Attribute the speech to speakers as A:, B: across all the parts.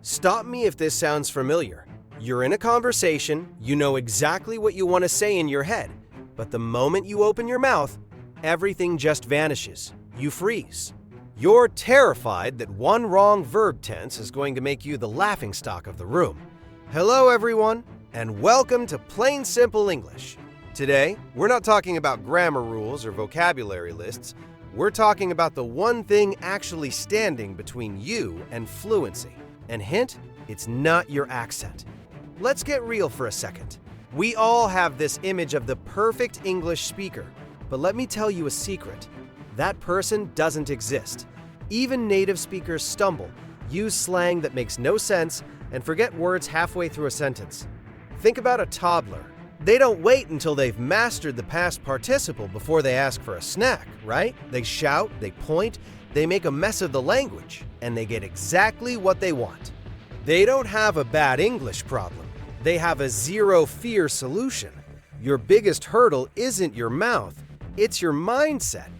A: Stop me if this sounds familiar. You're in a conversation, you know exactly what you want to say in your head, but the moment you open your mouth, everything just vanishes. You freeze. You're terrified that one wrong verb tense is going to make you the laughingstock of the room. Hello, everyone, and welcome to Plain Simple English. Today, we're not talking about grammar rules or vocabulary lists. We're talking about the one thing actually standing between you and fluency. And hint, it's not your accent. Let's get real for a second. We all have this image of the perfect English speaker, but let me tell you a secret. That person doesn't exist. Even native speakers stumble, use slang that makes no sense, and forget words halfway through a sentence. Think about a toddler. They don't wait until they've mastered the past participle before they ask for a snack, right? They shout, they point, they make a mess of the language, and they get exactly what they want. They don't have a bad English problem. They have a zero-fear solution. Your biggest hurdle isn't your mouth, it's your mindset.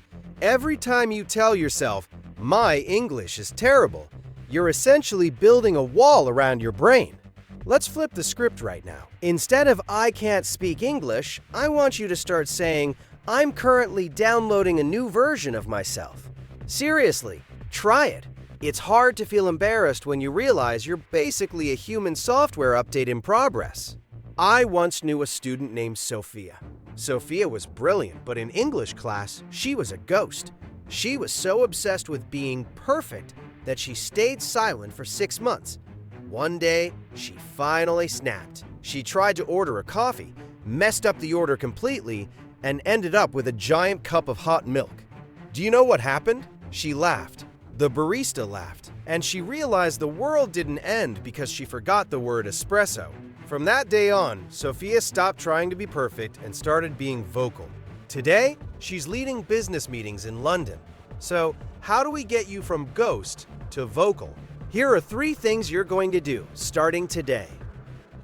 A: Every time you tell yourself, "My English is terrible," you're essentially building a wall around your brain. Let's flip the script right now. Instead of "I can't speak English," I want you to start saying, "I'm currently downloading a new version of myself." Seriously, try it. It's hard to feel embarrassed when you realize you're basically a human software update in progress. I once knew a student named Sophia. Sophia was brilliant, but in English class, she was a ghost. She was so obsessed with being perfect that she stayed silent for 6 months. One day, she finally snapped. She tried to order a coffee, messed up the order completely, and ended up with a giant cup of hot milk. Do you know what happened? She laughed. The barista laughed, and she realized the world didn't end because she forgot the word espresso. From that day on, Sophia stopped trying to be perfect and started being vocal. Today, she's leading business meetings in London. So, how do we get you from ghost to vocal? Here are 3 things you're going to do starting today.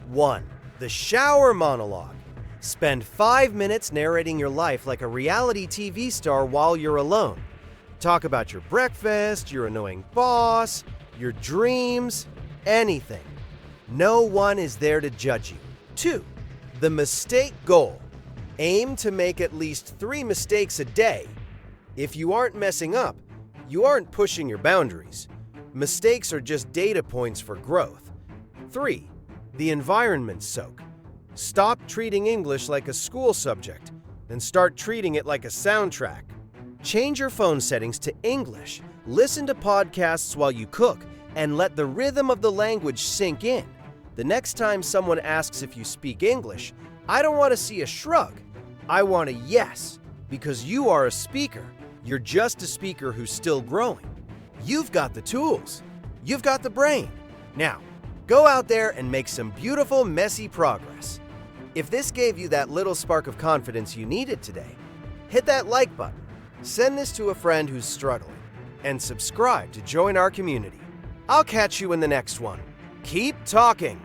A: 1. The shower monologue. Spend 5 minutes narrating your life like a reality TV star while you're alone. Talk about your breakfast, your annoying boss, your dreams, anything. No one is there to judge you. 2. The mistake goal. Aim to make at least 3 mistakes a day. If you aren't messing up, you aren't pushing your boundaries. Mistakes are just data points for growth. 3. The environment soak. Stop treating English like a school subject and start treating it like a soundtrack. Change your phone settings to English, listen to podcasts while you cook, and let the rhythm of the language sink in. The next time someone asks if you speak English, I don't want to see a shrug. I want a yes, because you are a speaker. You're just a speaker who's still growing. You've got the tools. You've got the brain. Now, go out there and make some beautiful, messy progress. If this gave you that little spark of confidence you needed today, hit that like button. Send this to a friend who's struggling, and subscribe to join our community. I'll catch you in the next one. Keep talking!